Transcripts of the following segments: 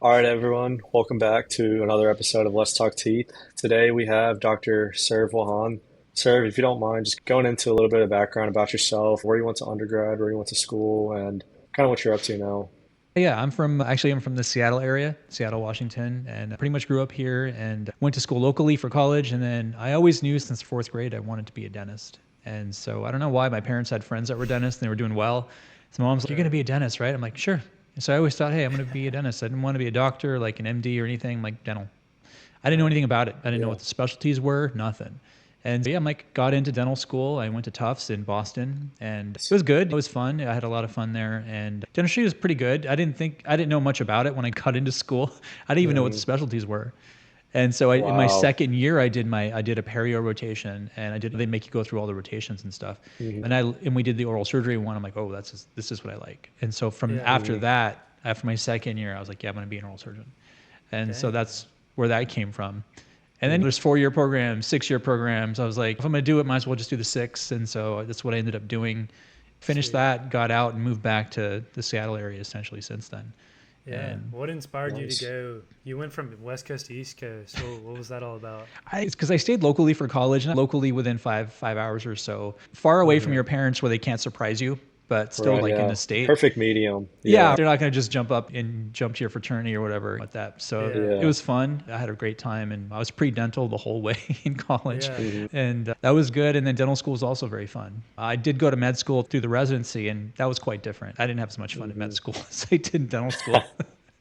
All right, everyone. Welcome back to another episode of Let's Talk Teeth. Today we have Dr. Serv Wahan. Serv, if you don't mind, just going into a little bit of background about yourself, where you went to undergrad, where you went to school, and kind of what you're up to now. Yeah, I'm from the Seattle area, Seattle, Washington, and pretty much grew up here and went to school locally for college. And then I always knew since fourth grade I wanted to be a dentist. And so I don't know why my parents had friends that were dentists and they were doing well. So mom's like, "You're going to Sure. be a dentist, right?" I'm like, "Sure." And so I always thought, "Hey, I'm going to be a dentist." I didn't want to be a doctor, like an MD or anything. I'm like dental. I didn't know Right. anything about it. I didn't know Yeah. what the specialties were, nothing. And so, yeah, Mike got into dental school. I went to Tufts in Boston and it was good. It was fun. I had a lot of fun there and dentistry was pretty good. I didn't know much about it when I got into school. I didn't even know what the Hmm. specialties were. And so in my Wow. second year, I did a perio rotation and they make you go through all the rotations and stuff. Hmm. And we did the oral surgery one. I'm like, oh, this is what I like. And so from Yeah. after Hmm. that, after my second year, I was like, yeah, I'm going to be an oral surgeon. And so Dang. that's where that came from. And then Hmm. there's 4-year programs, 6-year programs. I was like, if I'm going to do it, might as well just do the 6. And so that's what I ended up doing. Finished Sweet. that, got out, and moved back to the Seattle area essentially since then. Yeah. And What inspired you to Nice. go? You went from West Coast to East Coast. What was that all about? it's because I stayed locally for college, and locally within five hours or so, far away from Okay. your parents where they can't surprise you, but still Right, like in yeah. the state. Perfect medium. Yeah, Yeah. they're not going to just jump up and jump to your fraternity or whatever like that. So Yeah. it Yeah. was fun. I had a great time, and I was pre-dental the whole way in college, Yeah. Hmm. and that was good. And then dental school was also very fun. I did go to med school through the residency, and that was quite different. I didn't have as much fun in med Hmm. school as I did in dental school.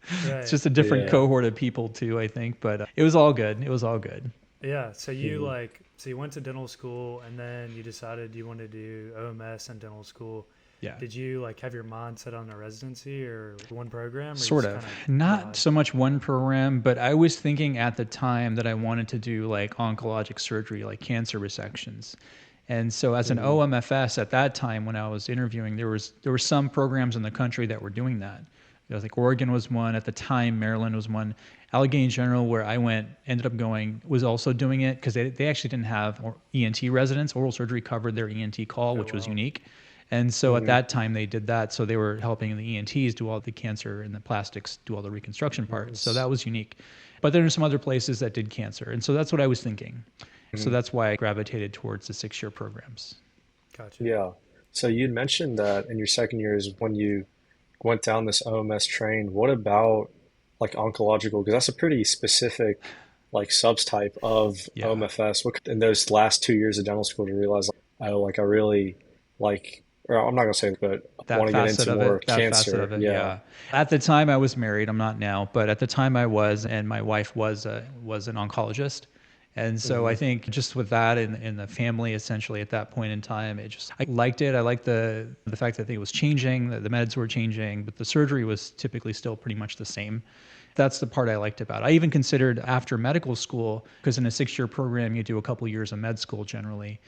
It's Right. just a different Yeah. cohort of people too, I think, but it was all good. It was all good. Yeah. So Hmm. you went to dental school and then you decided you wanted to do OMS and dental school. Yeah. Did you like have your mind set on a residency or one program, or you Sort just of. kind of Not vibe? so much one program, but I was thinking at the time that I wanted to do like oncologic surgery, like cancer resections. And so as an Hmm. OMFS at that time when I was interviewing, there were some programs in the country that were doing that. You know, like Oregon was one at the time, Maryland was one. Allegheny General, where I went, ended up going, was also doing it because they actually didn't have ENT residents. Oral surgery covered their ENT call, Oh which was wow. unique. And so at Hmm. that time they did that. So they were helping the ENTs do all the cancer and the plastics do all the reconstruction parts. So Nice. that was unique. But there are some other places that did cancer. And so that's what I was thinking. So Hmm. that's why I gravitated towards the 6-year programs. Gotcha. Yeah. So you'd mentioned that in your second year is when you went down this OMS train. What about like oncological? Because that's a pretty specific like subtype of Yeah. OMFS. What in those last 2 years of dental school to realize like, oh, like I really like, or I'm not gonna say, but I want to get into more That facet cancer. of it, Yeah. yeah. At the time I was married, I'm not now, but at the time I was, and my wife was an oncologist. And so I Hmm. think just with that in the family, essentially at that point in time, I liked it. I liked the fact that it was changing, the meds were changing, but the surgery was typically still pretty much the same. That's the part I liked about it. I even considered after medical school, because in a 6-year program, you do a couple years of med school generally.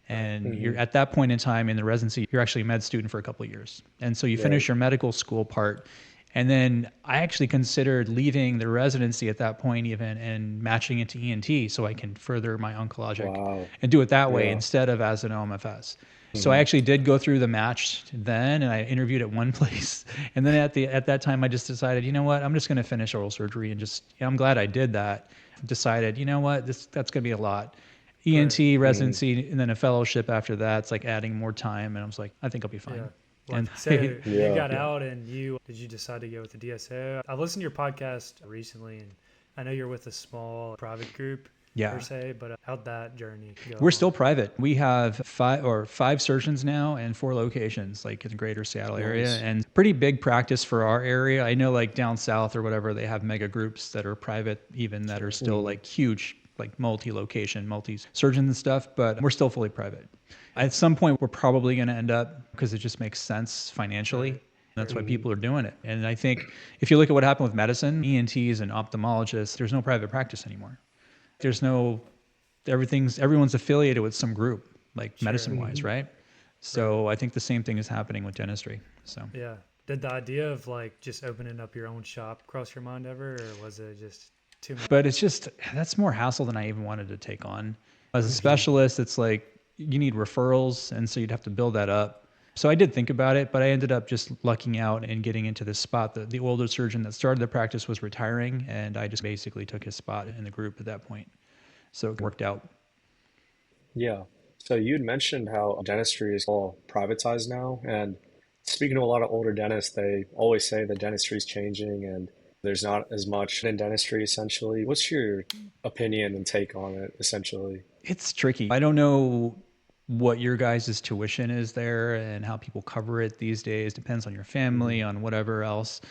Right. And Hmm. you're at that point in time in the residency, you're actually a med student for a couple of years. And so you Right. finish your medical school part. And then I actually considered leaving the residency at that point even and matching it to ENT so I can further my oncologic Wow. and do it that way Yeah. instead of as an OMFS. So I Hmm. actually did go through the match then, and I interviewed at one place, and then at that time I just decided, you know what, I'm just going to finish oral surgery, and just I'm glad I did that. Decided, you know what, that's going to be a lot. Right. ENT Hmm. residency and then a fellowship after that. It's like adding more time, and I was like, I think I'll be Yeah. fine. Like, And so you Yeah. got yeah, out and did you decide to go with the DSO? I've listened to your podcast recently and I know you're with a small private group per yeah. se, but how'd that journey go We're along? still private. We have five surgeons now and 4 locations, like in the greater Seattle area, Nice. and pretty big practice for our area. I know, like down south or whatever, they have mega groups that are private, even that are Sure. still like huge, like multi-location, multi-surgeons and stuff. But we're still fully private. At some point, we're probably going to end up because it just makes sense financially. Right. That's why Right. Hmm. people are doing it. And I think if you look at what happened with medicine, ENTs and ophthalmologists, there's no private practice anymore. There's no everyone's affiliated with some group, like medicine Sure. wise, Hmm. right? Right. So I think the same thing is happening with dentistry. So, Yeah. Did the idea of like just opening up your own shop cross your mind ever, or was it just too much? but it's just that's more hassle than I even wanted to take on. As a Hmm. specialist, it's like you need referrals, and so you'd have to build that up. So I did think about it, but I ended up just lucking out and getting into this spot. The older surgeon that started the practice was retiring, and I just basically took his spot in the group at that point. So it worked out. Yeah. So you'd mentioned how dentistry is all privatized now, and speaking to a lot of older dentists, they always say that dentistry is changing and there's not as much in dentistry essentially. What's your opinion and take on it essentially? It's tricky. I don't know what your guys' tuition is there and how people cover it these days. Depends on your Hmm. family, on whatever else.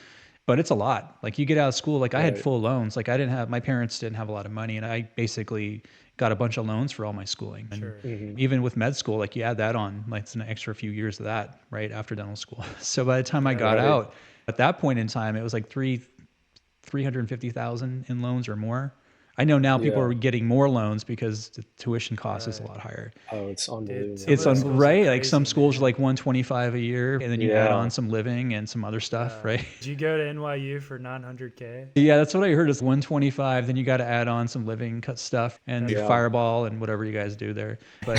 But it's a lot. Like you get out of school, like I had Right. full loans. Like I didn't have, my parents didn't have a lot of money, and I basically got a bunch of loans for all my schooling. And Sure. Hmm. even with med school, like you add that on, like it's an extra few years of that, right after dental school. So by the time I Yeah. got Right. out, at that point in time, it was like 350,000 in loans or more. I know now people Yeah. are getting more loans because the tuition cost is a Right. lot higher. Oh, it's Dude, unbelievable. some of It's those Yeah. on schools are right. Like some crazy, schools are man. like 125 a year, and then you add on Yeah. some living and some other stuff, right? Did you go to NYU for 900K? Yeah, that's what I heard is 125. Then you got to add on some living cut stuff and your That's Yeah. fireball and whatever you guys do there. But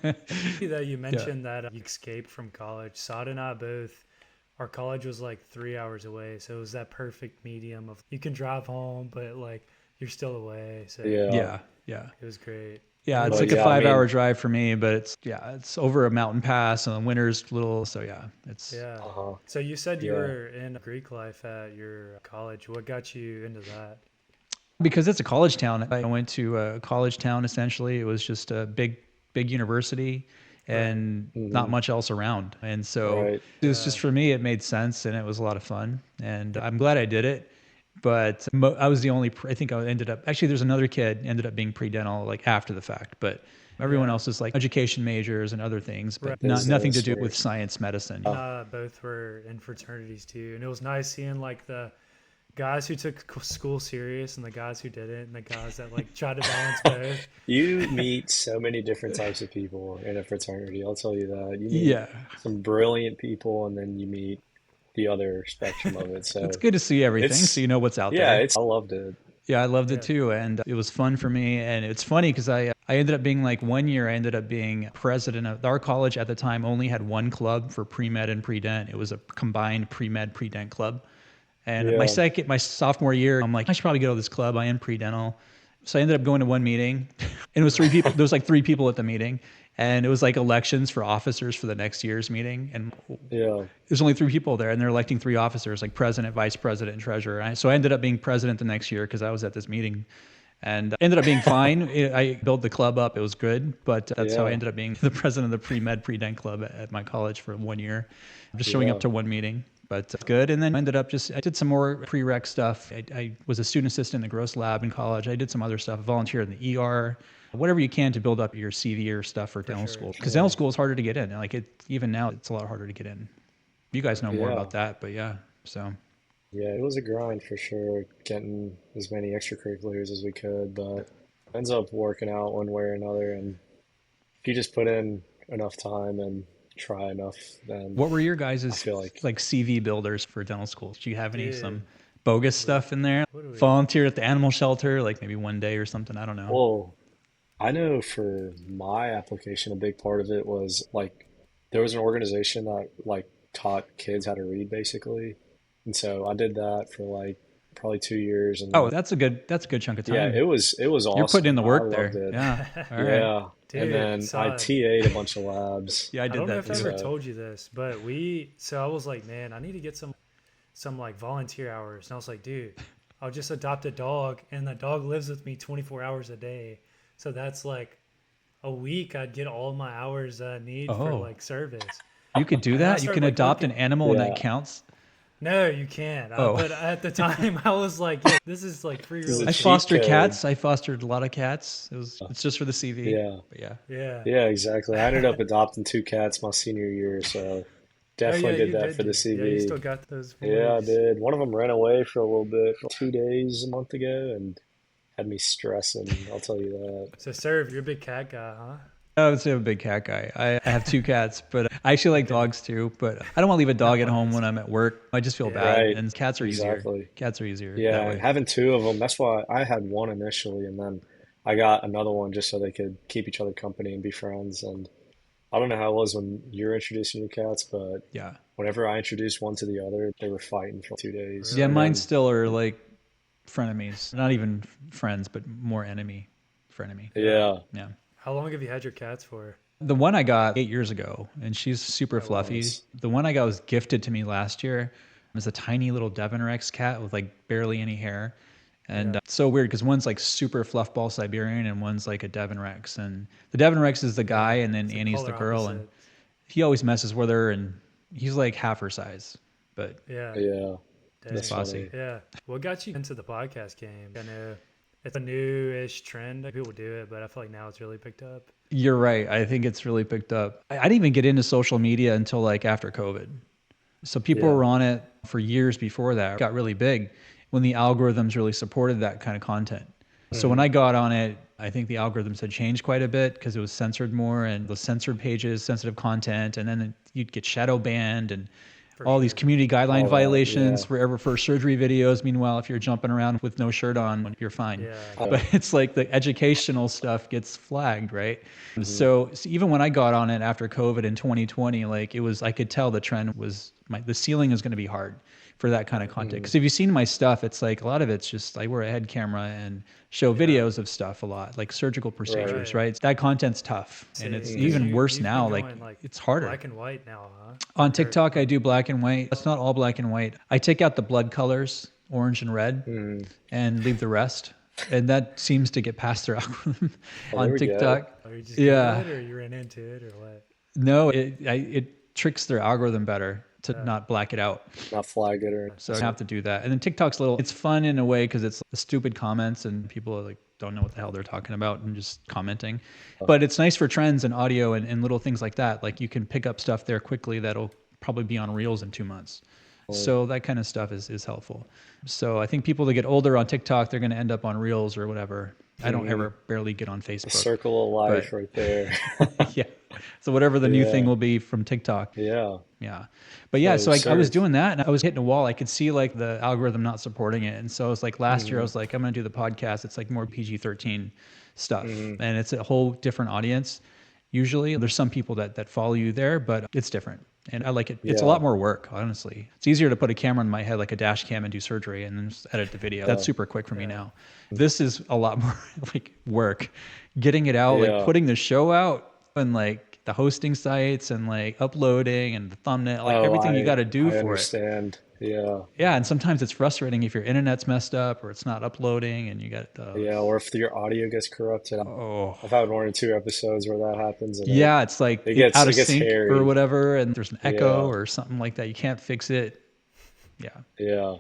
that you yeah, mentioned that you escaped from college. Sada and I both, our college was like 3 hours away. So it was that perfect medium of you can drive home, but like you're still away. So Yeah. yeah, yeah. it was great. And Yeah, then it's But like a once, yeah, I 5 hour mean, drive for me, but it's over a mountain pass and the winter's little. So yeah, it's yeah. uh-huh. So you said you Yeah. were in Greek life at your college. What got you into that? because it's a college town. I went to a college town essentially. It was just a big university Right. and not Hmm. much else around. And so Right. it was just Yeah. for me, it made sense and it was a lot of fun. And I'm glad I did it. But I was the only, I think I ended up, actually, there's another kid ended up being pre-dental like after the fact. But everyone Yeah. else is like education majors and other things, Right. but nothing to Business do or with science medicine. And I both were in fraternities too. And it was nice seeing like the guys who took school serious and the guys who didn't and the guys that like tried to balance both. you meet so many different types of people in a fraternity, I'll tell you that. You meet Yeah. some brilliant people and then you meet the other spectrum of it. It's So good to see everything so it's you know what's out yeah, there. it's I loved it. Yeah, I loved it Yeah. too, and it was fun for me. And it's funny because I ended up being like one year I ended up being president of our college at the time. Only had one club for pre med and pre dent. It was a combined pre med pre dent club. And Yeah. my sophomore year, I'm like I should probably go to this club. I am pre dental, so I ended up going to one meeting. And it was three people. There was like three people at the meeting, and it was like elections for officers for the next year's meeting. And Yeah. there's only three people there and they're electing three officers like president, vice president, and treasurer. So I ended up being president the next year because I was at this meeting and ended up being fine. I built the club up. It was good, but that's how I Yeah. ended up being the president of the pre-med pre-dent club at my college for one year, just showing up Yeah. to one meeting. But good. And then I ended up I did some more prereq stuff. I was a student assistant in the gross lab in college. I did some other stuff, volunteered in the ER, whatever you can to build up your CV or stuff for For dental sure. school. Because dental Yeah. school is harder to get in. Like even now, it's a lot harder to get in. You guys know more Yeah. about that, but yeah. So Yeah, it was a grind for sure, getting as many extracurriculars as we could, but ends up working out one way or another. And if you just put in enough time and try enough, then what were your I guys' feel like, like CV builders for dental schools? Do you have any Dude, some bogus we stuff in there? what do we Volunteer at the animal shelter, like maybe one day or something. I don't know. well, I know for my application, a big part of it was like there was an organization that like taught kids how to read basically. And so I did that for like probably 2 years and Oh, then that's a good chunk of yeah, time. it was You're putting in awesome. the I work loved there. it. Yeah. All right. Yeah. And dude, then I so TA'd a bunch of labs. Yeah, I I did don't know that if I too. ever So told you this, but so I was like, man, I need to get some like volunteer hours. And I was like, dude, I'll just adopt a dog and the dog lives with me 24 hours a day. So that's like a week I'd get all my hours that I need for Oh, like service. you could do And then I that? You started can like adopt an looking. animal and that yeah, counts? No, you can't. Oh. But at the time I was like, yeah, this is like free this is real a I estate. cheat foster code. cats. I fostered a lot of cats. It's just for the CV. Yeah. But yeah. Yeah. Yeah, exactly. I ended up adopting two cats my senior year, so Oh yeah, definitely did you that did for the do. Yeah, you CV. still got those Yeah, I boys. did. One of them ran away for a little bit for 2 days a month ago and had me stressing, I'll tell you that. So Serv, you're a big cat guy, huh? I would say I'm a big cat guy. I have two cats, but I actually like Okay. dogs too. But I don't want to leave a No, dog at I'm home when asking. I'm at work. I just feel Yeah. bad. Right. And cats are easier. Exactly. Cats are easier that Yeah, and way. having two of them, that's why I had one initially, and then I got another one just so they could keep each other company and be friends. And I don't know how it was when you're introducing your cats, but Yeah. whenever I introduced one to the other, they were fighting for 2 days. Yeah, Really? And mine then, still are like frenemies. Not even friends, but more enemy, frenemy. Yeah. yeah, Yeah. How long have you had your cats for? The one I got 8 years ago, and she's super Oh wow. fluffy. nice. The one I got was gifted to me last year. It was a tiny little Devon Rex cat with like barely any hair. And Yeah. it's so weird because one's like super fluffball Siberian and one's like a Devon Rex. And the Devon Rex is the guy, Yeah. and then It's like Annie's the polar girl. And opposites. he always messes with her, and he's like half her size, but Yeah. Yeah, he's that's Dang. bossy. funny. Yeah. What got you into the podcast game? I know it's a new-ish trend. People do it, but I feel like now it's really picked up. You're right. I think it's really picked up. I didn't even get into social media until like after COVID. So people Yeah. were on it for years before that. It got really big when the algorithms really supported that kind of content. So when Hmm. I got on it, I think the algorithms had changed quite a bit because it was censored more and the censored pages, sensitive content, and then you'd get shadow banned and For all these sure. community guideline All that. Yeah. violations for surgery videos. Meanwhile, if you're jumping around with no shirt on, you're fine. Yeah. But Yeah. it's like the educational stuff gets flagged, right? Hmm. So even when I got on it after COVID in 2020, like it was, I could tell the trend was the ceiling is going to be hard for that kind of Right. content. Hmm. Because if you've seen my stuff, it's like a lot of it's just I wear a head camera and show Yeah. videos of stuff a lot, like surgical Right. procedures, Right. right? That content's tough and See, it's because even Hmm. worse you've been now. Like going like it's harder. black and white now, huh? On Or TikTok, I do black and white. It's not all black and white. I take out the blood colors, orange and red, Hmm. and leave the rest. And that seems to get past their algorithm Oh, there on we go. TikTok. are you just good Yeah. at it, or you ran into it, or what? No, it tricks their algorithm better to Yeah. not black it out. Not flag it or So I have to do that. And then TikTok's it's fun in a way because it's the stupid comments and people are like don't know what the hell they're talking about and just commenting. But it's nice for trends and audio and little things like that. Like you can pick up stuff there quickly that'll probably be on Reels in 2 months. So that kind of stuff is helpful. So I think people that get older on TikTok, they're going to end up on Reels or whatever. I don't Hmm. ever barely get on The Facebook, circle of life but right there. yeah. So whatever the new thing Yeah. will be from TikTok. Yeah. Yeah. But yeah, So so I was serve. doing that and I was hitting a wall. I could see like the algorithm not supporting it. And so I was like last year, I Hmm. was like, I'm going to do the podcast. It's like more PG-13 stuff. Hmm. And it's a whole different audience. Usually there's some people that follow you there, but it's different. And I like it. It's a Yeah. lot more work, honestly. It's easier to put a camera in my head, like a dash cam and do surgery and then just edit the video. That's super quick for me Yeah. now. This is a lot more like work. Getting it out, like Yeah. putting the show out and like the hosting sites and like uploading and the thumbnail, like Oh, everything you got to do I for it. understand. Yeah. Yeah, and sometimes it's frustrating if your internet's messed up or it's not uploading and you got Yeah. Or if your audio gets corrupted. oh I've had 1 or 2 episodes where that happens, and yeah, it's like out it of gets sync or hairy. whatever, and there's an echo Yeah. or something like that. You can't fix it. Yeah, Yeah.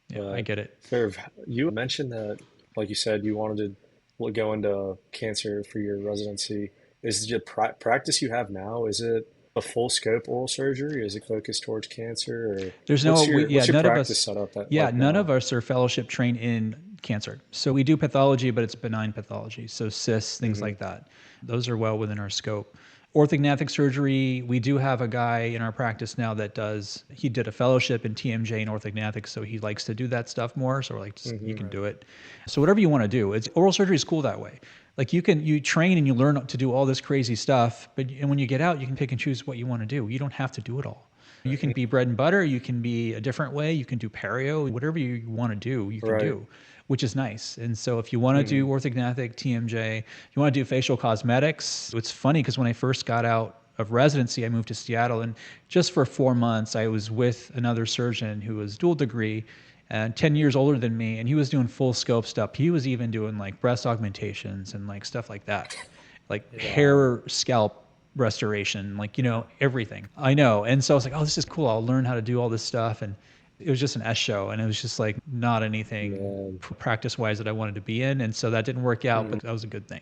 yeah, I But get it. Serv, you mentioned that, like you said, you wanted to go into cancer for your residency. Is the practice you have now, is it a full scope oral surgery? Is it focused towards cancer, or There's no, what's your none of practice us, setup at yeah, like none now? of us are fellowship trained in cancer. So we do pathology, but it's benign pathology. So cysts, things Hmm. like that. Those are well within our scope. Orthognathic surgery, we do have a guy in our practice now he did a fellowship in TMJ and orthognathic, so he likes to do that stuff more. So we're like, you Hmm. can Right. do it. So whatever you want to do, oral surgery is cool that way. Like you train and you learn to do all this crazy stuff, and when you get out, you can pick and choose what you want to do. You don't have to do it all. You can be bread and butter. You can be a different way. You can do perio. Whatever you want to do, you can Right. do, which is nice. And so if you want to Hmm. do orthognathic, TMJ, you want to do facial cosmetics, it's funny because when I first got out of residency, I moved to Seattle. And just for 4 months, I was with another surgeon who was dual degree and 10 years older than me. And he was doing full scope stuff. He was even doing like breast augmentations and like stuff like that, like Yeah. Wow. hair scalp restoration, like, Yeah. everything. I know. And so I was like, oh, this is cool. I'll learn how to do all this stuff. And it was just an S show. And it was just like not anything Man. practice wise that I wanted to be in. And so that didn't work out, Hmm. but that was a good thing.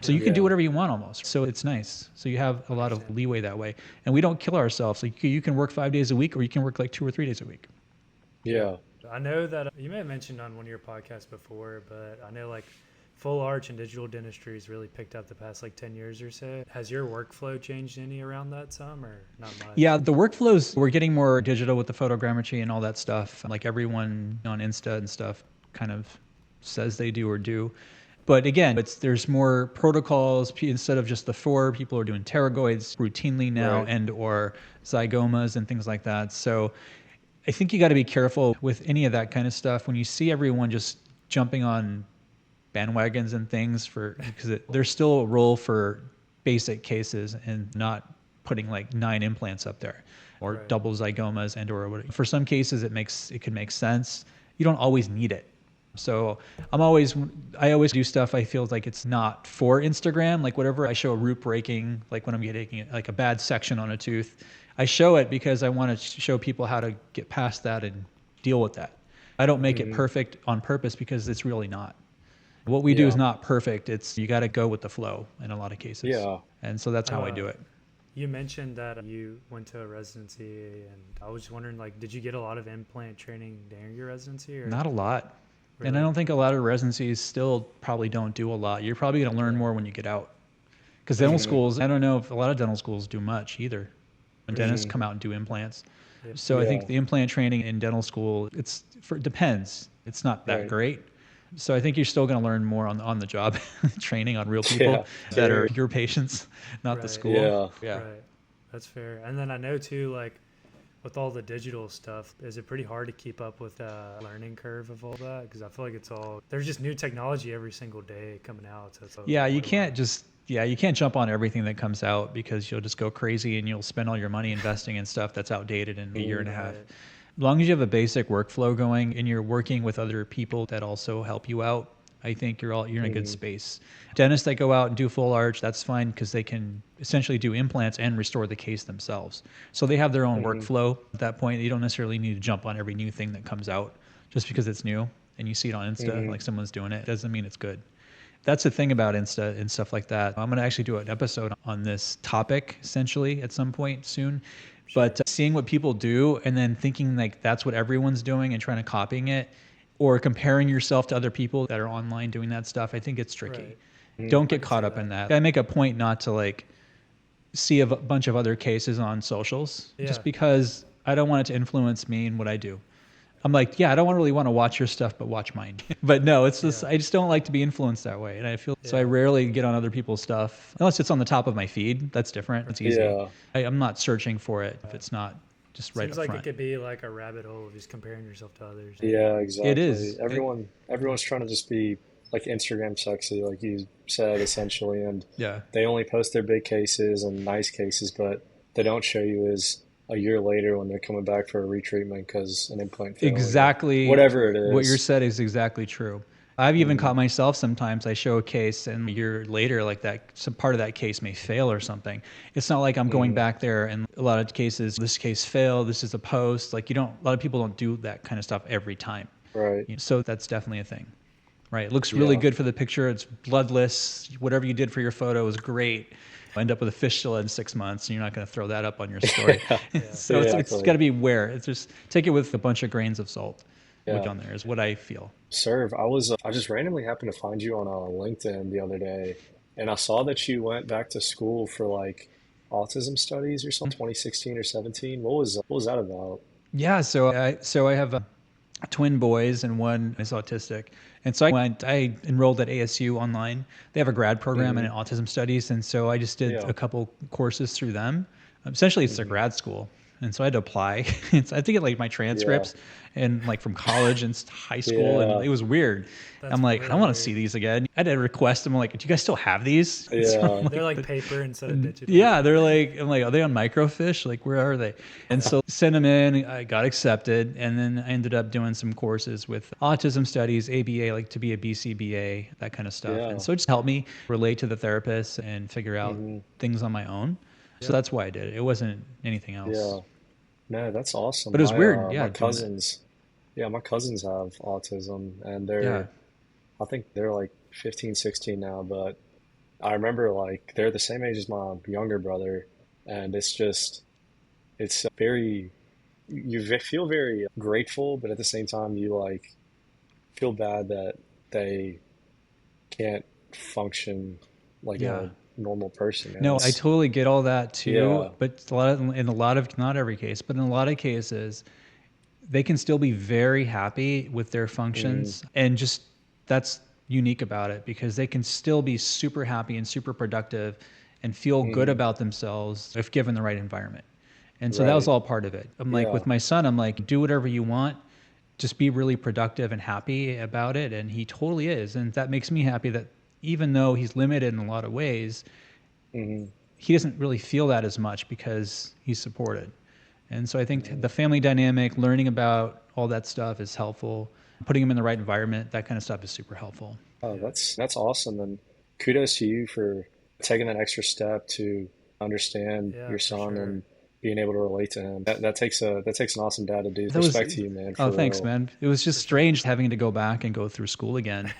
So Yeah. you can do Yeah. whatever you want almost. So it's nice. So you have a lot of Understand. leeway that way. And we don't kill ourselves. Like you can work 5 days a week or you can work like 2 or 3 days a week. Yeah. Yeah. I know that you may have mentioned on one of your podcasts before, but I know like full arch and digital dentistry has really picked up the past like 10 years or so. Has your workflow changed any around that some or not much? Yeah, the workflows, we're getting more digital with the photogrammetry and all that stuff. Like everyone on Insta and stuff kind of says they do or do. But again, there's more protocols. Instead of just the 4, people are doing pterygoids routinely now, Right. and or zygomas and things like that. So I think you got to be careful with any of that kind of stuff. When you see everyone just jumping on bandwagons and things because there's still a role for basic cases and not putting like 9 implants up there or Right. double zygomas and or whatever. For some cases it could make sense. You don't always need it. So I always do stuff I feel like it's not for Instagram. Like whatever I show a root breaking, like when I'm getting like a bad section on a tooth, I show it because I want to show people how to get past that and deal with that. I don't make it Hmm. perfect on purpose because it's really not. What we do is Yeah. not perfect. You got to go with the flow in a lot of cases. Yeah. And so that's how I Uh, do it. you mentioned that you went to a residency, and I was just wondering, like, did you get a lot of implant training during your residency, or Not a lot. And I really? don't think a lot of residencies still probably don't do a lot. You're probably going to learn Yeah. more when you get out. Because dental Gotcha. Hmm. schools, I don't know if a lot of dental schools do much either. When For dentists sure. Hmm. come out and do implants. Yep. So I think Yeah. the implant training in dental school, depends. It's not that Right. great. So I think you're still going to learn more on the job training on real people Yeah. that are Very. your patients, not the Right. school. Yeah. Yeah. Right. That's fair. And then I know too, like, with all the digital stuff, is it pretty hard to keep up with the learning curve of all that? Because I feel like there's just new technology every single day coming out. So it's Yeah, quite a lot. you can't jump on everything that comes out because you'll just go crazy and you'll spend all your money investing in stuff that's outdated in a year and a half. Right. As long as you have a basic workflow going and you're working with other people that also help you out, I think you're in a good Hmm. space. Dentists that go out and do full arch, that's fine because they can essentially do implants and restore the case themselves. So they have their own Hmm. workflow at that point. You don't necessarily need to jump on every new thing that comes out just because it's new and you see it on Insta, Hmm. like someone's doing it, doesn't mean it's good. That's the thing about Insta and stuff like that. I'm going to actually do an episode on this topic essentially at some point soon. Sure. But seeing what people do and then thinking like that's what everyone's doing and trying to copying it or comparing yourself to other people that are online doing that stuff, I think it's tricky. Right. Don't I get could caught see up in that. that. I make a point not to like see a bunch of other cases on socials Yeah. just because I don't want it to influence me and what I do. I'm like, yeah, I don't really want to watch your stuff, but watch mine. But no, it's just, Yeah. I just don't like to be influenced that way. And I feel, so I Yeah. rarely get on other people's stuff unless it's on the top of my feed. That's different. It's easy. Yeah. I'm not searching for it if it's not just right Seems up like it front. could be like a rabbit hole of just comparing yourself to others. Yeah, It exactly. is. Everyone's trying to just be like Instagram sexy, like you said, essentially, and Yeah. they only post their big cases and nice cases, but they don't show you is a year later when they're coming back for a retreatment because an implant failed or Exactly. whatever it What you is. said is exactly true. I've even Hmm. caught myself sometimes. I show a case and a year later, like that, some part of that case may fail or something. It's not like I'm going Hmm. back there and a lot of cases, this case failed, this is a post. Like a lot of people don't do that kind of stuff every time. Right. So that's definitely a thing, right? It looks really Yeah. good for the picture. It's bloodless. Whatever you did for your photo is great. End up with a fistula in 6 months and you're not going to throw that up on your story. Yeah. So it's got Exactly. to be aware. It's just take it with a bunch of grains of salt. Look Yeah. on there is what I feel. Serve, I just randomly happened to find you on LinkedIn the other day, and I saw that you went back to school for like autism studies or something, 2016 or 17. What was that about? Yeah, so I have twin boys and one is autistic, and so I enrolled at ASU online. They have a grad program in Hmm. autism studies, and so I just did Yeah. a couple courses through them. Essentially, it's a Hmm. grad school, and so I had to apply. I had to get like my Yeah. transcripts and like from college and high school, and Yeah. it was weird. I'm That's like, I don't really want to see weird. these again. I had to request them. I'm like, do you guys still have these? So I'm Yeah. They're like, like paper instead of digital. yeah, they're like, I'm like, are they on microfiche? Like, where are they? And so sent them in, I got accepted, and then I ended up doing some courses with autism studies, ABA, like to be a BCBA, that kind of stuff. And Yeah. so it just helped me relate to the therapist and figure out Hmm. things on my own. So Yep. that's why I did it. It wasn't anything else. Yeah. No, that's awesome. But it was weird, My yeah, doing it. cousins, yeah, my cousins have autism, and Yeah. I think they're like 15, 16 now, but I remember like they're the same age as my younger brother, and it's very feel very grateful, but at the same time you like feel bad that they can't function like Yeah. a normal person. And No, I it's totally get all that too. yeah. But in a lot of, not every case, but in a lot of cases, they can still be very happy with their Mm, functions and just that's unique about it because they can still be super happy and super productive and feel good about themselves if given the right environment. And so that was Right. all part of it. I'm like, Yeah. with my son, I'm like, do whatever you want, just be really productive and happy about it. And he totally is. And that makes me happy that even though he's limited in a lot of ways, Hmm. he doesn't really feel that as much because he's supported. And so I think Hmm. the family dynamic, learning about all that stuff is helpful. Putting him in the right environment, that kind of stuff is super helpful. Oh, Yeah. that's awesome, and kudos to you for taking that extra step to understand Yeah, your for son sure. and being able to relate to him. That takes an awesome dad to do. That was, Respect to you, man, oh, for thanks, real. man. It was just For sure. strange having to go back and go through school again.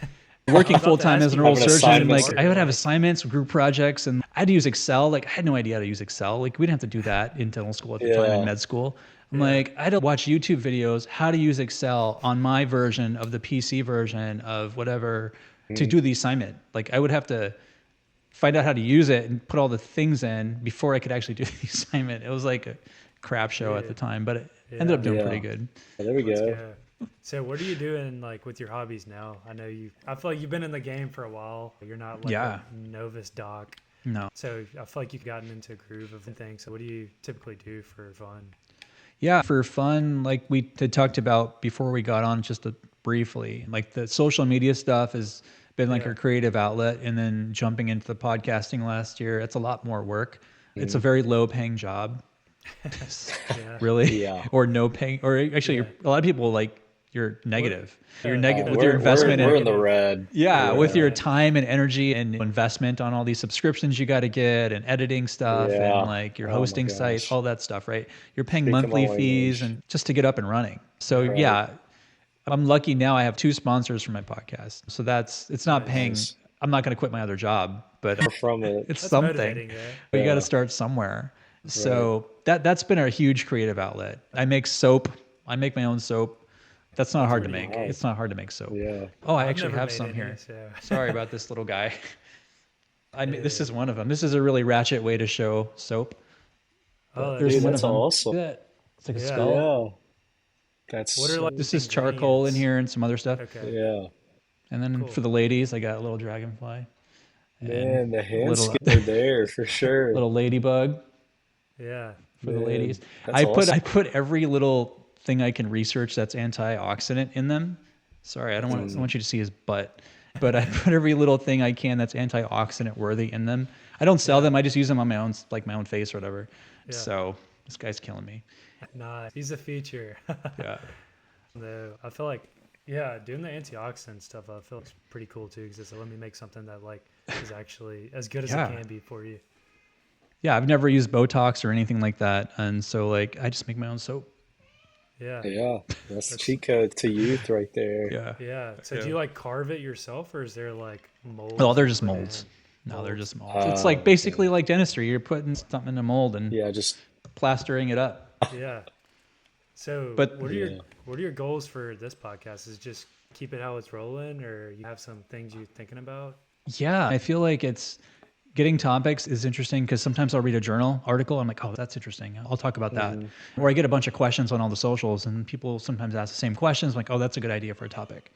I Working was about full to time ask as an you, oral Having was it surgeon, assignments. like I hard? would have Like, assignments, group projects, and I had to use Excel. Like I had no idea how to use Excel. Like we didn't have to do that in dental school at the time in Yeah. med school. I'm yeah, like, I had to watch YouTube videos how to use Excel on my version of the PC version of whatever to Mhm. do the assignment. Like I would have to find out how to use it and put all the things in before I could actually do the assignment. It was like a crap show at the dude. time, but it ended Yeah. up doing pretty Yeah. good. Well, there we Let's go. go. So what are you doing like with your hobbies now? I know you I feel like you've been in the game for a while. You're not like a Yeah. novice doc. No. So I feel like you've gotten into a groove of things. So what do you typically do for fun? Yeah, for fun, like we had talked about before we got on just briefly, like the social media stuff has been like Yeah. our creative outlet. And then jumping into the podcasting last year, it's a lot more work. It's a Mhm. very low paying job, Yeah. really, Yeah. or no paying, or actually, Yeah. a lot of people like you're What negative. You're yeah, negative with your We're investment super in, we're in the negative. red. yeah, with Yeah. your Yeah. time and energy and investment on all these subscriptions you got to get and editing stuff and Yeah. like your Oh my hosting sites, gosh. all that stuff, right? You're paying Speaking my monthly fees language. and just to get up and running. So Yeah. Right. yeah, I'm lucky now I have two sponsors for my podcast. So it's not Nice. paying. Nice. I'm not going to quit my other job, but Far from it. it's That's something. motivating though. But you got to Yeah. start somewhere. Right. So that's been a huge creative outlet. I make soap. I make my own soap. That's not That's hard to pretty make. neat. It's not hard to make soap. Yeah. Oh, I I've actually never have made some any, here. so Sorry about this little guy. This yeah. is one of them. This is a really ratchet way to show soap, but Oh, there's that's Dude, one sick. of that's them. awesome. See that? It's like a Yeah. skull. Yeah. That's What are like so This is charcoal in ingredients? here and some other stuff. Okay. yeah. And then Cool. for the ladies, I got a little dragonfly and Man, the a hand little skills are there for sure. little ladybug Yeah. for the ladies. Man, that's awesome. I put every little thing I can research that's antioxidant in them. Sorry, That's I don't awesome. want you to see his butt, but I put every little thing I can that's antioxidant worthy in them. I don't sell Yeah. them. I just use them on my own, like my own face or whatever. Yeah. So this guy's killing me. Nice. He's a feature. Yeah. Though I feel like, yeah, doing the antioxidant stuff, I feel like it's pretty cool too, because it's let me make something that like is actually as good as it Yeah. can be for you. Yeah. I've never used Botox or anything like that. And so like, I just make my own soap. Yeah. Yeah. That's the That's cheat code to youth right there. Yeah. yeah. So Yeah. do you like carve it yourself, or is there like molds? Well, they're you just put molds. in? No, they're Molds. just molds. It's like basically Okay. like dentistry. You're putting something in a mold and Yeah, just plastering it up. Yeah. So But yeah. what are your goals for this podcast? Is just keep it how it's rolling, or you have some things you're thinking about? yeah, I feel like it's getting topics is interesting because sometimes I'll read a journal article. I'm like, oh, that's interesting. I'll talk about that. Mhm. Or I get a bunch of questions on all the socials and people sometimes ask the same questions. I'm like, oh, that's a good idea for a topic.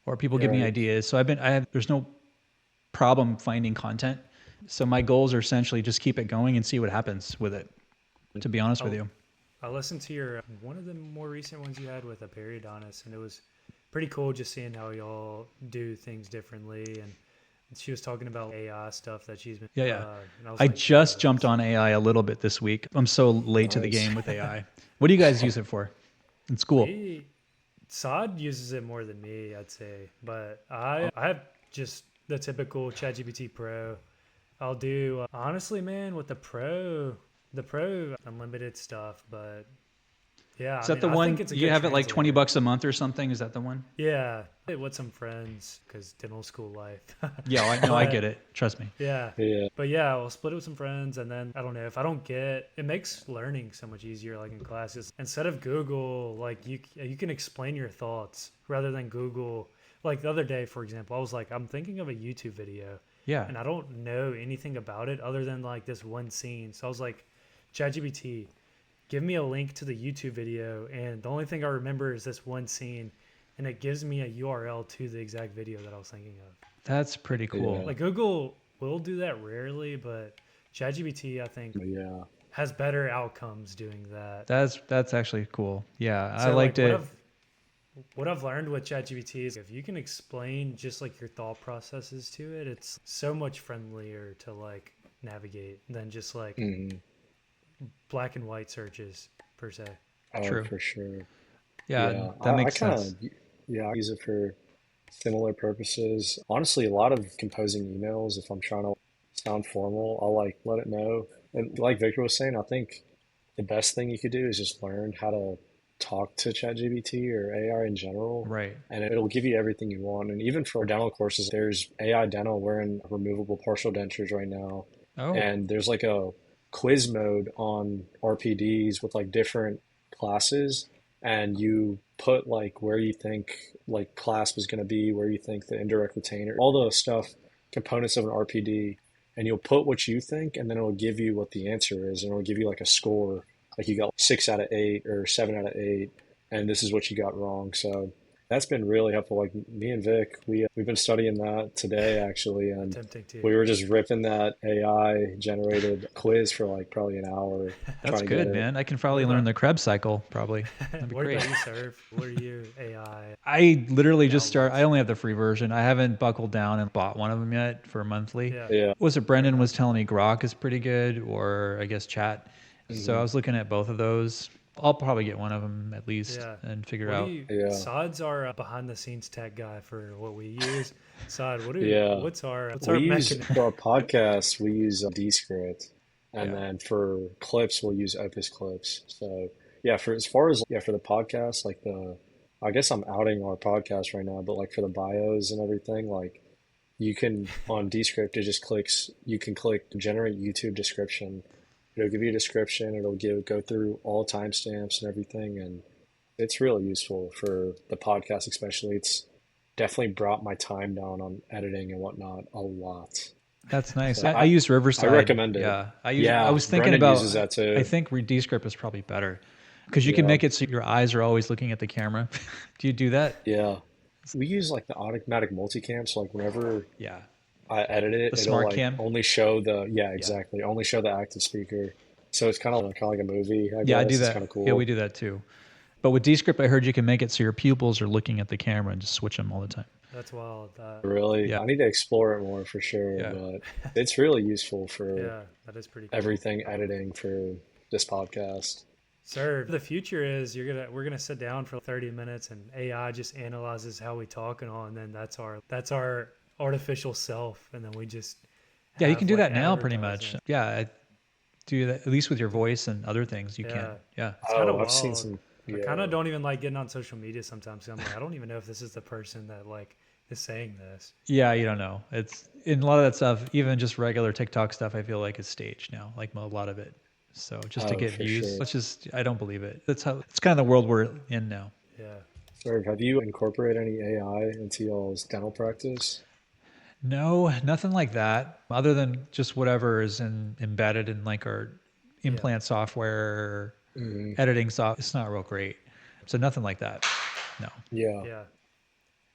Or people give me Right. ideas. So there's no problem finding content. So my goals are essentially just keep it going and see what happens with it, to be honest with Oh, you. I listened to your one of the more recent ones you had with a periodontist, and it was pretty cool just seeing how y'all do things differently. And she was talking about AI stuff that she's been. Yeah, yeah. And I was I like, just yeah, jumped on AI a little bit this week. I'm so late to the Nice. game with AI. What do you guys use it for in school? me, Saad uses it more than me, I'd say. But I have just the typical ChatGPT Pro. I'll do honestly, man, with the Pro unlimited stuff. But yeah, Is I that mean, the I think one it's a you good have it like $20 translator. a month or something? Is that the one? Yeah, with some friends because dental school life. Yeah, I know. I But get it. Trust me. yeah, Yeah. but yeah, I'll split it with some friends, and then I don't know if I don't get it makes learning so much easier. Like in classes, instead of Google, like you can explain your thoughts rather than Google. Like the other day, for example, I was like, I'm thinking of a YouTube video, Yeah. and I don't know anything about it other than like this one scene. So I was like, ChatGPT, give me a link to the YouTube video, and the only thing I remember is this one scene. and it gives me a URL to the exact video that I was thinking of. That's pretty cool. Yeah. Like Google will do that rarely, but ChatGPT I think Yeah. has better outcomes doing that. That's actually cool. Yeah, I So like liked it. what I've learned with ChatGPT is if you can explain just like your thought processes to it, it's so much friendlier to like navigate than just like Hmm. black and white searches per se. Oh, True. for sure. Yeah, Yeah. that I makes kind sense. of, yeah, I use it for similar purposes. Honestly, a lot of composing emails, if I'm trying to sound formal, I'll like let it know. And like Victor was saying, I think the best thing you could do is just learn how to talk to ChatGPT or AI in general, Right. and it'll give you everything you want. And even for dental courses, there's AI dental. We're in removable partial dentures right now, Oh, and there's like a quiz mode on RPDs with like different classes, and you put like where you think like clasp is going to be, where you think the indirect retainer, all the stuff, components of an RPD, and you'll put what you think, and then it'll give you what the answer is, and it'll give you like a score, like you got 6 out of 8 or 7 out of 8, and this is what you got wrong. So that's been really helpful. Like me and Vic, we've been studying that today actually, and Tempting too. we were just ripping that AI generated quiz for like probably an hour that's trying to get good, it. man. I can What probably learn about the Krebs cycle, probably. That'd be what great. about you, Serv? What are you AI I literally just I downloads? only have the free version. I haven't buckled down and bought one of them yet for monthly. Yeah, Yeah. Was it fair Brendan was enough. telling me Grok is pretty good, or I guess Chat. So I Hmm. was looking at both of those. I'll probably get one of them at least Yeah. and figure What do out. you? Yeah. Saad's our behind the scenes tech guy for what we use. Saad, Yeah. what's our We use mechanism? for our podcast, we use Descript, and Yeah, then for clips, we'll use Opus Clips. So yeah, for as far as yeah, for the podcast, like I guess I'm outing our podcast right now, but like for the bios and everything, like you can on Descript, it just clicks, you can click generate YouTube description. It'll give you a description, it'll go through all timestamps and everything, and it's really useful for the podcast, especially. It's definitely brought my time down on editing and whatnot a lot. that's nice. So I use I Riverside. recommend it. Yeah, I Yeah, was thinking Brendan uses about. that I too. think Descript is probably better because you can Yeah, make it so your eyes are always looking at the camera. Do you do that? yeah. We use like the automatic multicam, so like whenever Yeah, I edit it, the it'll smart like cam. only show the yeah, Yeah. exactly, only show the active speaker. So it's kind of like a movie, I Yeah, I do guess. It's kind that. of Yeah, we cool. do that too. But with Descript, I heard you can make it so your pupils are looking at the camera and just switch them all the time. That's wild. Really, Yeah, I need to explore it more for sure, yeah. but it's really useful for Yeah, that is pretty cool. everything editing for this podcast. Sir, the future is we're gonna sit down for 30 minutes and AI just analyzes how we talk and all, and then that's our artificial self, and then we just Yeah, you can have do like that now pretty much. advertising. Yeah, I do that at least with your voice and other things you can. Yeah, Yeah. it's kind of Oh, I've seen wild. some. I kind of Yeah, don't even like getting on social media sometimes. 'Cause I'm like, I don't even know if this is the person that like is saying this. Yeah, you don't know. It's in a lot of that stuff, even just regular TikTok stuff, I feel like is staged now, like a lot of it. So just to oh, get for views, sure. let's just, I don't believe it. That's how, it's kind of the world we're in now. Yeah. Serv, have you incorporated any AI into y'all's dental practice? No, nothing like that, other than just whatever is embedded in like our Yeah. implant software, Hmm. editing software. It's not real great. So nothing like that. No. Yeah. Yeah.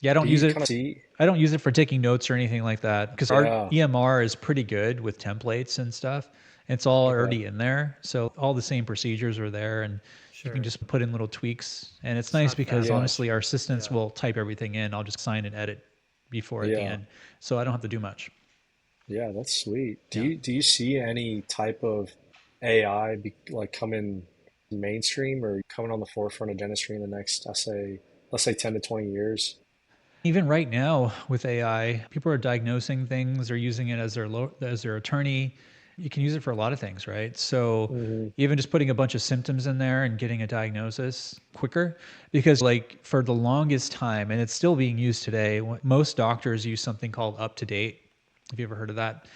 Yeah, I Do don't use you kind it. of see? I don't use it for taking notes or anything like that because our Yeah. EMR is pretty good with templates and stuff. It's all Okay. already in there. So all the same procedures are there and you can Sure. just put in little tweaks. And it's It's nice not because that Yeah. much. honestly, our assistants Yeah. will type everything in. I'll just sign and edit before at the Yeah. end. So I don't have to do much. Yeah. That's sweet. Yeah. Do you see any type of AI like coming mainstream or coming on the forefront of dentistry in the next, let's say 10 to 20 years? Even right now with AI, people are diagnosing things or using it as as their attorney. You can use it for a lot of things, right? So Hmm. even just putting a bunch of symptoms in there and getting a diagnosis quicker, because like for the longest time, and it's still being used today, most doctors use something called Up to Date. Have you ever heard of that?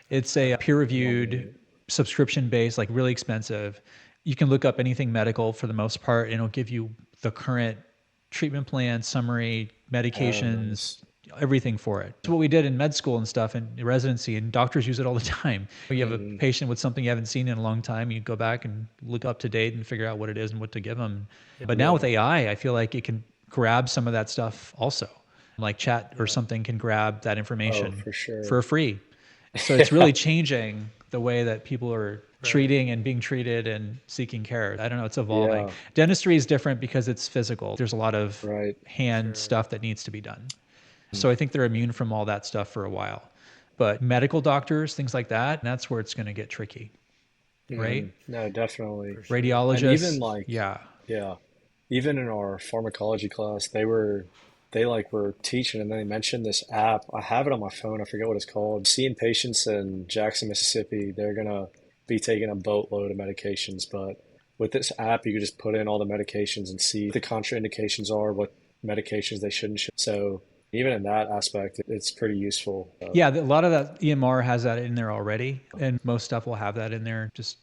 It's a Uh, Not peer-reviewed, really. subscription-based, like really expensive. You can look up anything medical for the most part, and it'll give you the current treatment plan, summary, Oh, medications, nice. everything for it. It's what we did in med school and stuff and residency, and doctors use it all the time. You have a Hmm. patient with something you haven't seen in a long time, you go back and look up to date and figure out what it is and what to give them. yeah. But now with Yeah. AI, I feel like it can grab some of that stuff also. Like chat or something can grab that Oh, information for sure. for free. So it's Yeah. really changing the way that people are Right. treating and being treated and seeking care. I don't know, it's evolving. Yeah. Dentistry is different because it's physical. There's a lot of Right. hand Sure. stuff that needs to be done. So I think they're immune from all that stuff for a while. But medical doctors, things like that, that's where it's going to get tricky, right? No, definitely. For sure. And even Radiologists, like, yeah. yeah, even in our pharmacology class, they like were teaching and they mentioned this app. I have it on my phone. I forget what it's called. Seeing patients in Jackson, Mississippi, they're gonna be taking a boatload of medications, but with this app, you can just put in all the medications and see what the contraindications are, what medications they shouldn't. So even in that aspect, it's pretty useful. Yeah, a lot of that EMR has that in there already, and most stuff will have that in there. Just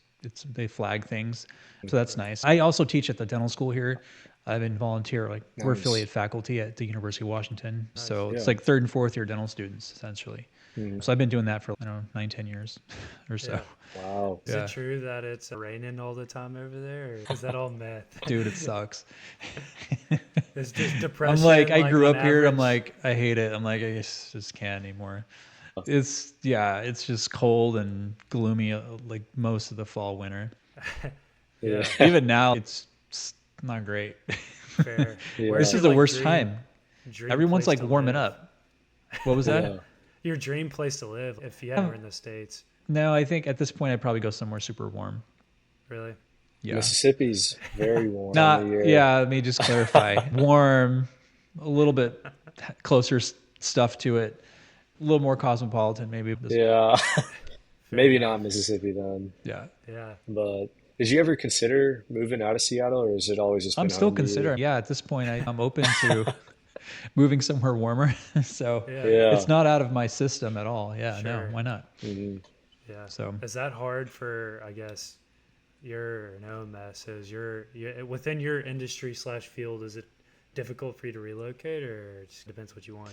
they flag things, so that's nice. I also teach at the dental school here. I've been volunteer, like we're Nice. affiliate faculty at the University of Washington, Nice. so it's Yeah. like third and fourth year dental students essentially. Mhm. So I've been doing that for 9, 10 years or so. Yeah. Wow. Is it Yeah, true that it's raining all the time over there, or is that all myth? dude, it sucks. It's just I'm like, depression, I like grew on up here. I'm average. like, I hate it. I'm like, I just can't anymore. It's just cold and gloomy, like most of the fall, winter. Yeah. Yeah, Even now, it's not great. fair. Yeah. Where's This your is the like worst time. dream Everyone's place like to warming live? up. What was that? Yeah. Your dream place to live if you ever Um, in the States, no, I think at this point I'd probably go somewhere super warm. really? Yeah. Mississippi's very warm time of Not, year. yeah, let me just clarify. Warm, a little bit closer stuff to it, a little more cosmopolitan, maybe. Yeah. Fair Maybe not enough. Mississippi then. Yeah. Yeah. But did you ever consider moving out of Seattle, or has it always just I'm been still home to you? considering, yeah, at this point, I'm open to moving somewhere warmer. So Yeah. it's Yeah. not out of my system at all. Yeah, no, Sure. why not? Hmm. Yeah. So Is that hard for, I guess, your no messes? Within your industry slash field, is it difficult for you to relocate, or it just depends what you want?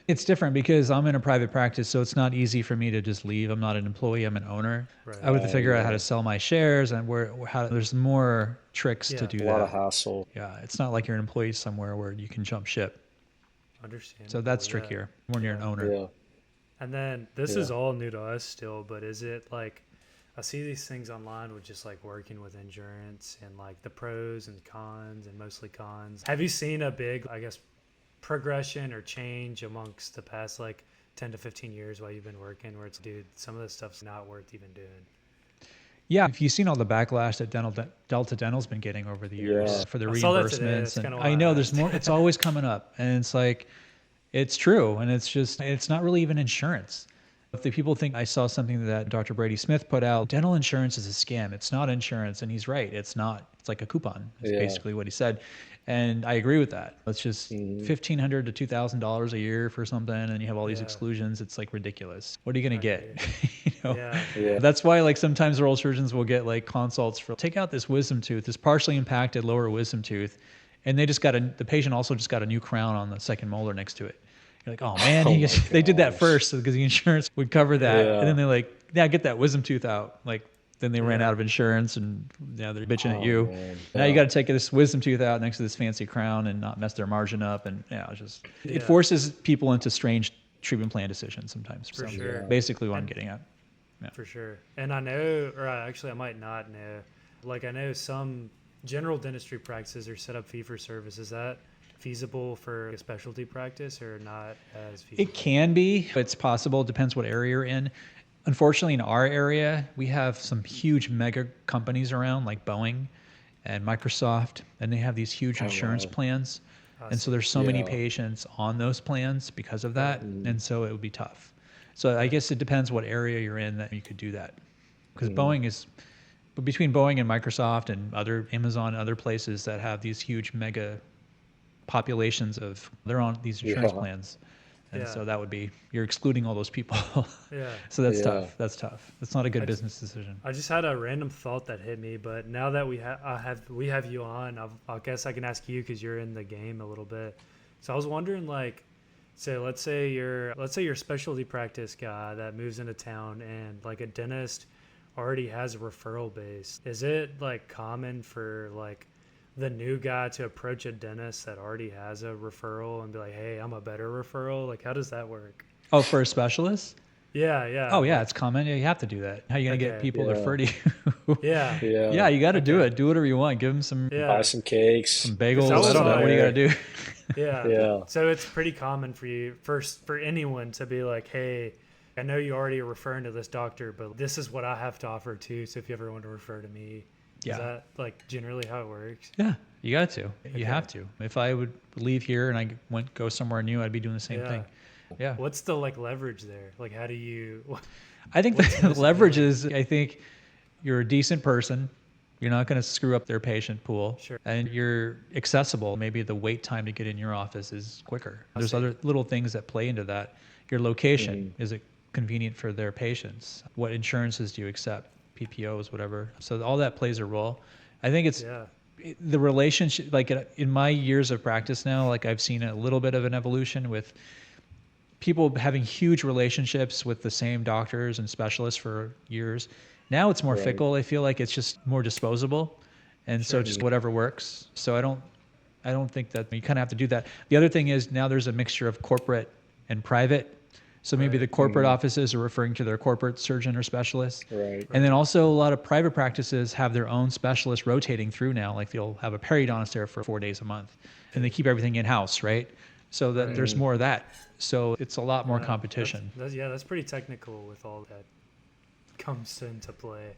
it's different because I'm in a private practice, so it's not easy for me to just leave. I'm not an employee, I'm an owner. Right. I would have to figure out how Yeah. to sell my shares and how there's more tricks to Yeah. do A lot of that. hassle. Yeah, it's not like you're an employee somewhere where you can jump ship. So Understandable. that's Yeah. trickier when you're an Yeah. owner. Yeah. And then this Yeah. is all new to us still, but is it like I see these things online with just like working with insurance and like the pros and cons and mostly cons. Have you seen a big, I guess, progression or change amongst the past like 10 to 15 years while you've been working where it's, dude, some of this stuff's not worth even doing? Yeah, if you've seen all the backlash that Delta Dental's been getting over the Yeah. years for the I saw that today. reimbursements, That's and kind of I why know I there's asked. more. It's always coming up, and it's like it's true, and it's not really even insurance. If the people think I saw something that Dr. Brady Smith put out, dental insurance is a scam. It's not insurance, and he's right. It's not. It's like a coupon. Is Yeah. basically what he said, and I agree with that. It's just Hmm. $1,500 to $2,000 a year for something, and you have all these Yeah, exclusions. It's like ridiculous. What are you gonna I get? agree. you know. Yeah, Yeah. That's why, like, sometimes oral surgeons will get like consults for take out this wisdom tooth, this partially impacted lower wisdom tooth, and the patient also just got a new crown on the second molar next to it. You're like, oh man, Oh my they did that gosh. first because the insurance would cover that, yeah, and then Yeah. they're like, yeah, get that wisdom tooth out. Like, then they ran yeah, out of insurance, and now they're bitching at Oh you. man. Now you Yeah. got to take this wisdom tooth out next to this fancy crown and not mess their margin up, and yeah, it yeah, forces people into strange treatment plan decisions sometimes. for So sure. Yeah. basically, what I'm And getting at. Yeah. for sure. And I know, or actually, I might not know. Like, I know some general dentistry practices are set up fee for service. Is that feasible for a specialty practice or not as It feasible? can be. It's possible. It depends what area you're in. Unfortunately, in our area, we have some huge mega companies around like Boeing and Microsoft, and they have these huge Oh insurance wow. plans. I And so see. there's so many Yeah. patients on those plans because of Right. that. Mm-hmm. And so it would be tough. So I Right. guess it depends what area you're in that you could do that. Because Mm-hmm. but between Boeing and Microsoft and other Amazon and other places that have these huge mega populations they're on these insurance Yeah. plans. And Yeah. so you're excluding all those people. Yeah. So that's Yeah. tough. That's tough. That's not a good I, j- business decision. I just had a random thought that hit me, but now that we have you on, I guess I can ask you because you're in the game a little bit. So I was wondering, like, so let's say you're a specialty practice guy that moves into town and like a dentist already has a referral base. Is it like common for like the new guy to approach a dentist that already has a referral and be like, hey, I'm a better referral? Like, how does that work? Oh, for a specialist? Yeah, yeah. Oh yeah, Like, it's common. Yeah, you have to do that. How are you gonna get okay. people to Yeah. refer to you? Yeah. Yeah, Yeah. you got to do Okay. it. Do whatever you want. Give them some Buy Yeah. some cakes, Because I bagels. I was don't know. What do you got like, to do? yeah. Yeah. So it's pretty common for you, first, for anyone to be like, hey, I know you already are referring to this doctor, but this is what I have to offer too. So if you ever want to refer to me, is Yeah. that like generally how it works? Yeah, you got to. You Okay. have to. If I would leave here and I went go somewhere new, I'd be doing the same Yeah. thing. Yeah. What's the like leverage there? Like, how do you, I think what's the most leverage appealing? is, I think you're a decent person. You're not going to screw up their patient pool, Sure. and you're accessible. Maybe the wait time to get in your office is quicker. I There's see. other little things that play into that. Your location, Hmm. is it convenient for their patients? What insurances do you accept? PPOs, whatever. So all that plays a role. I think it's Yeah. the relationship, like in my years of practice now, like I've seen a little bit of an evolution with people having huge relationships with the same doctors and specialists for years. Now it's more Right. fickle. I feel like it's just more disposable. And so Sure. just whatever works. So I don't think that you kind of have to do that. The other thing is now there's a mixture of corporate and private. So maybe the Right. corporate Hmm. offices are referring to their corporate surgeon or specialist. Right. And Right. then also a lot of private practices have their own specialists rotating through now. Like they'll have a periodontist there for 4 days a month and they keep everything in house, right? So that Right. there's Hmm. more of that. So it's a lot more Yeah. competition. That's pretty technical with all that comes into play.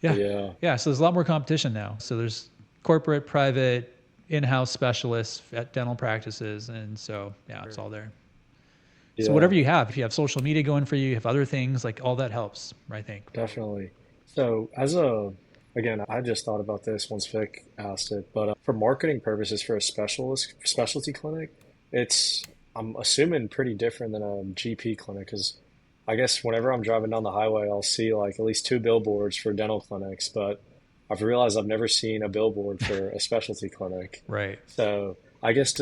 Yeah. Yeah. Yeah. So there's a lot more competition now. So there's corporate, private, in-house specialists at dental practices. And so, yeah, it's Right. all there. So Yeah. whatever you have, if you have social media going for you, you have other things, like all that helps, I think. Right. Definitely. So, again, I just thought about this once Vic asked it, but for marketing purposes for a specialty clinic, it's, I'm assuming pretty different than a GP clinic because I guess whenever I'm driving down the highway, I'll see like at least two billboards for dental clinics, but I've realized I've never seen a billboard for a specialty clinic. Right. So, I guess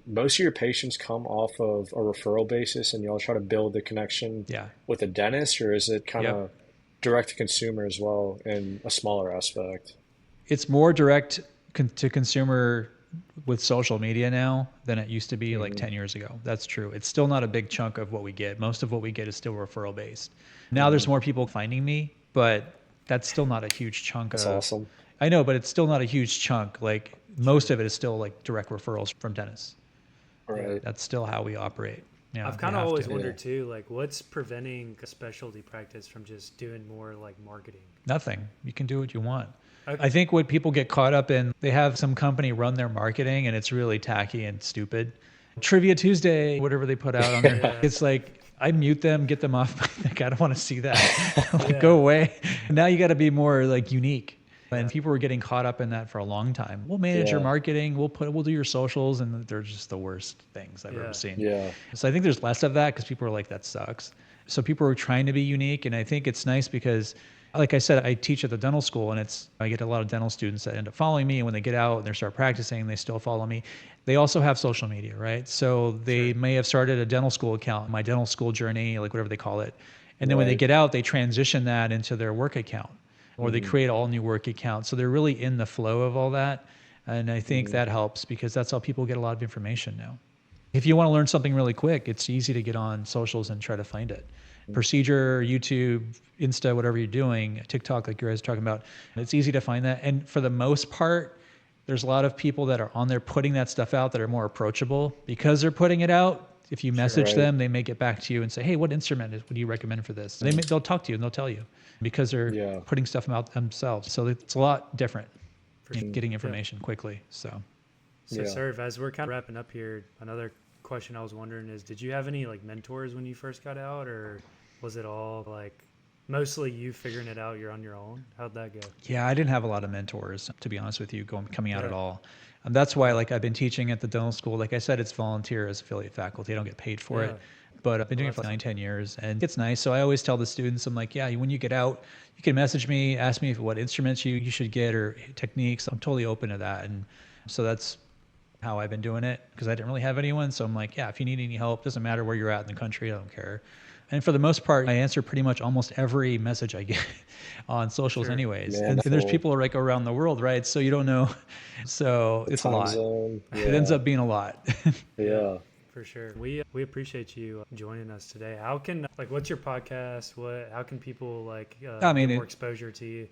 most of your patients come off of a referral basis and y'all try to build the connection Yeah. with a dentist, or is it kind Yep. of direct to consumer as well in a smaller aspect? It's more direct to consumer with social media now than it used to be like Hmm. 10 years ago. That's true. It's still not a big chunk of what we get. Most of what we get is still referral based. Now Hmm. there's more people finding me, but that's still not a huge chunk That's of, awesome. I know, but it's still not a huge chunk. Like most Sure. of it is still like direct referrals from dentists. Yeah. Right. That's still how we operate. Yeah, I've you kind of have always to. Yeah. wondered too, like, what's preventing a specialty practice from just doing more like marketing? Nothing. You can do what you want. Okay. I think what people get caught up in, they have some company run their marketing and it's really tacky and stupid. Trivia Tuesday, whatever they put out on there. Yeah. Yeah. It's like, I mute them, get them off. Like, I don't want to see that. Like, Yeah. go away. Now you got to be more like unique. And Yeah. people were getting caught up in that for a long time. We'll manage your Yeah. marketing. We'll do your socials. And they're just the worst things I've ever Yeah. seen. Yeah. So I think there's less of that because people are like, that sucks. So people are trying to be unique. And I think it's nice because, like I said, I teach at the dental school and I get a lot of dental students that end up following me. And when they get out and they start practicing, they still follow me. They also have social media, right? So they Sure. may have started a dental school account, my dental school journey, like whatever they call it. And then when they Right. get out, they transition that into their work account or they Hmm. create all new work accounts. So they're really in the flow of all that. And I think Hmm. that helps because that's how people get a lot of information now. If you want to learn something really quick, it's easy to get on socials and try to find it. Procedure, YouTube, Insta, whatever you're doing, TikTok, like you guys are talking about, it's easy to find that. And for the most part, there's a lot of people that are on there putting that stuff out that are more approachable because they're putting it out. If you Sure. message Right. them, they may get back to you and say, "Hey, what instrument would you recommend for this?" They'll talk to you and they'll tell you because they're Yeah. putting stuff out themselves. So it's a lot different For in sure. getting Yeah. information quickly. So So, Yeah. Serv, as we're kind of wrapping up here, another question I was wondering is, did you have any like mentors when you first got out, or was it all like mostly you figuring it out? You're on your own. How'd that go? yeah, I didn't have a lot of mentors, to be honest with you, coming out at Yeah. all. And that's why, Yeah. like, I've been teaching at the dental school. Like I said, it's volunteer as affiliate faculty. I don't get paid for Yeah. it, but I've been Well, doing it for that's like 9, 10 years and it's nice. So I always tell the students, I'm like, yeah, when you get out, you can message me, ask me what instruments you should get or techniques. I'm totally open to that. And so that's how I've been doing it because I didn't really have anyone. So I'm like, yeah, if you need any help, doesn't matter where you're at in the country, I don't care. And for the most part, I answer pretty much almost every message I get on socials Sure. anyways. Man, And there's full. people like around the world, right? So you don't know. So The it's a time lot. zone. It ends Yeah. up being a lot. Yeah, Yeah. for sure. We appreciate you joining us today. How can like what's your podcast? How can people like I mean, get more exposure to you?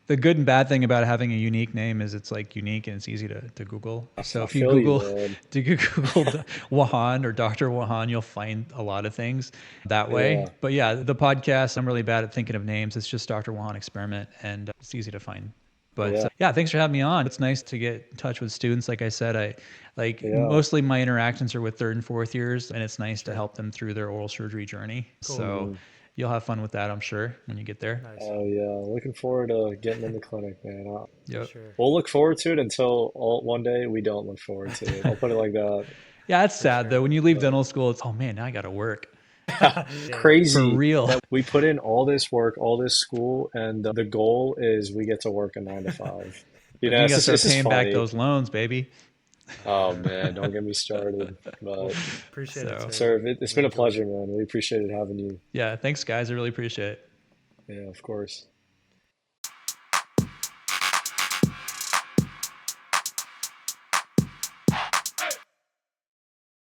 the good and bad thing about having a unique name is it's like unique and it's easy to Google. So I if you feel you, Google, man. to Google Wahan or Dr. Wahan, you'll find a lot of things that way. Yeah. But yeah, the podcast, I'm really bad at thinking of names. It's just Dr. Wahan Experiment and it's easy to find. But Yeah. yeah, thanks for having me on. It's nice to get in touch with students. Like I said, I like Yeah. mostly my interactions are with third and fourth years, and it's nice to Sure. help them through their oral surgery journey. Cool. So Mhm. you'll have fun with that, I'm sure, when you get there. Nice. Oh yeah. Looking forward to getting in the clinic, man. For Yep. sure. We'll look forward to it until one day we don't look forward to it. I'll put it like that. Yeah, it's For sad sure. though. When you leave But dental school, it's, oh man, now I got to work Yeah. for crazy real. that we put in all this work, all this school, and the goal is we get to work a 9 to 5. You But know, then you got to start it's just paying back funny. those loans, baby. Oh Yeah. man, don't get me started. Well, But appreciate it, So sir. sir, it's Really been a enjoyed pleasure, it. man. We appreciated having you. yeah, thanks guys. I really appreciate it. Yeah, of course.